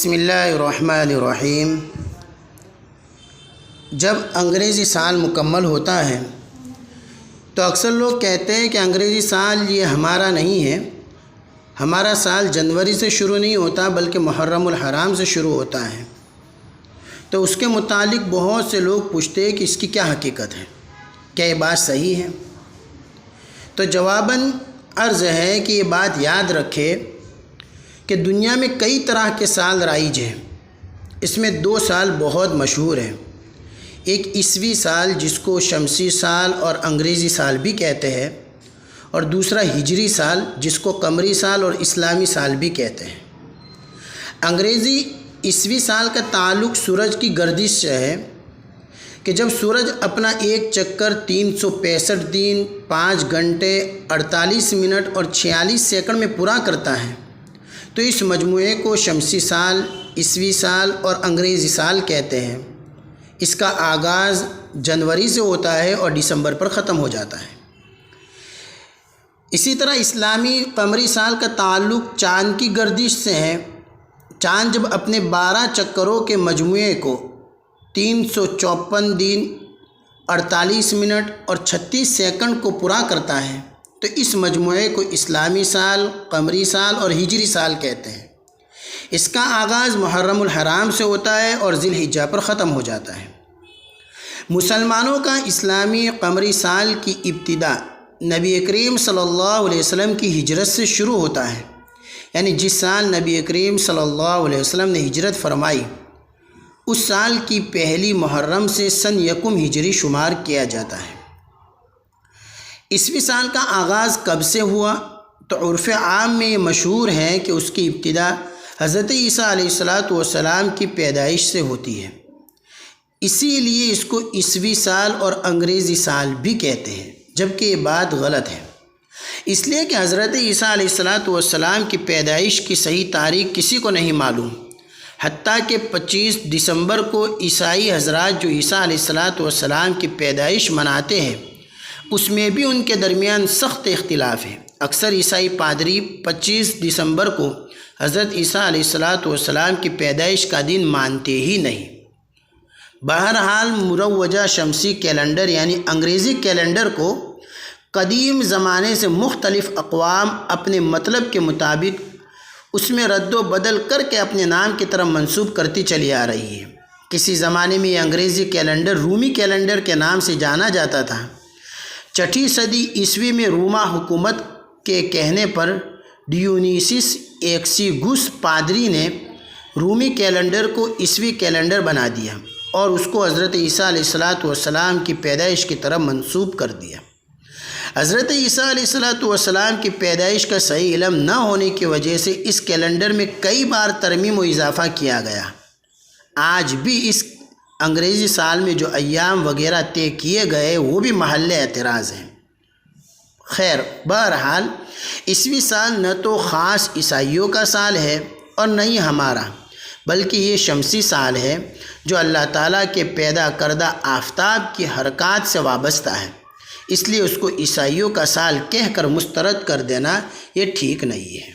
بسم اللہ الرحمن الرحیم۔ جب انگریزی سال مکمل ہوتا ہے تو اکثر لوگ کہتے ہیں کہ انگریزی سال یہ ہمارا نہیں ہے، ہمارا سال جنوری سے شروع نہیں ہوتا بلکہ محرم الحرام سے شروع ہوتا ہے۔ تو اس کے متعلق بہت سے لوگ پوچھتے ہیں کہ اس کی کیا حقیقت ہے، کیا یہ بات صحیح ہے؟ تو جواباً عرض ہے کہ یہ بات یاد رکھے کہ دنیا میں کئی طرح کے سال رائج ہیں۔ اس میں دو سال بہت مشہور ہیں، ایک عیسوی سال جس کو شمسی سال اور انگریزی سال بھی کہتے ہیں، اور دوسرا ہجری سال جس کو قمری سال اور اسلامی سال بھی کہتے ہیں۔ انگریزی عیسوی سال کا تعلق سورج کی گردش سے ہے کہ جب سورج اپنا ایک چکر 365 دن 5 گھنٹے 48 منٹ اور 46 سیکنڈ میں پورا کرتا ہے تو اس مجموعے کو شمسی سال، عیسوی سال اور انگریزی سال کہتے ہیں۔ اس کا آغاز جنوری سے ہوتا ہے اور دسمبر پر ختم ہو جاتا ہے۔ اسی طرح اسلامی قمری سال کا تعلق چاند کی گردش سے ہے۔ چاند جب اپنے 12 چکروں کے مجموعے کو 354 دن 48 منٹ اور 36 سیکنڈ کو پورا کرتا ہے تو اس مجموعے کو اسلامی سال، قمری سال اور ہجری سال کہتے ہیں۔ اس کا آغاز محرم الحرام سے ہوتا ہے اور ذی الحجہ پر ختم ہو جاتا ہے۔ مسلمانوں کا اسلامی قمری سال کی ابتدا نبی کریم صلی اللہ علیہ وسلم کی ہجرت سے شروع ہوتا ہے، یعنی جس سال نبی کریم صلی اللہ علیہ وسلم نے ہجرت فرمائی اس سال کی پہلی محرم سے سن یکم ہجری شمار کیا جاتا ہے۔ عیسوی سال کا آغاز کب سے ہوا تو عرف عام میں یہ مشہور ہے کہ اس کی ابتدا حضرت عیسیٰ علیہ السلام کی پیدائش سے ہوتی ہے، اسی لیے اس کو عیسوی سال اور انگریزی سال بھی کہتے ہیں، جبکہ یہ بات غلط ہے، اس لیے کہ حضرت عیسیٰ علیہ السلام کی پیدائش کی صحیح تاریخ کسی کو نہیں معلوم، حتیٰ کہ 25 دسمبر کو عیسائی حضرات جو عیسیٰ علیہ السلام کی پیدائش مناتے ہیں اس میں بھی ان کے درمیان سخت اختلاف ہے۔ اکثر عیسائی پادری 25 دسمبر کو حضرت عیسیٰ علیہ السلام کی پیدائش کا دن مانتے ہی نہیں۔ بہرحال مروجہ شمسی کیلنڈر یعنی انگریزی کیلنڈر کو قدیم زمانے سے مختلف اقوام اپنے مطلب کے مطابق اس میں رد و بدل کر کے اپنے نام کی طرف منسوب کرتی چلی آ رہی ہے۔ کسی زمانے میں یہ انگریزی کیلنڈر رومی کیلنڈر کے نام سے جانا جاتا تھا۔ 6 صدی عیسوی میں روما حکومت کے کہنے پر ڈیونیسیس ایکسیگوس پادری نے رومی کیلنڈر کو عیسوی کیلنڈر بنا دیا اور اس کو حضرت عیسیٰ علیہ السلام کی پیدائش کی طرف منسوب کر دیا۔ حضرت عیسیٰ علیہ السلام کی پیدائش کا صحیح علم نہ ہونے کی وجہ سے اس کیلنڈر میں کئی بار ترمیم و اضافہ کیا گیا۔ آج بھی اس انگریزی سال میں جو ایام وغیرہ طے کیے گئے وہ بھی محل اعتراض ہیں۔ خیر، بہرحال عیسوی سال نہ تو خاص عیسائیوں کا سال ہے اور نہ ہی ہمارا، بلکہ یہ شمسی سال ہے جو اللہ تعالیٰ کے پیدا کردہ آفتاب کی حرکات سے وابستہ ہے، اس لیے اس کو عیسائیوں کا سال کہہ کر مسترد کر دینا یہ ٹھیک نہیں ہے۔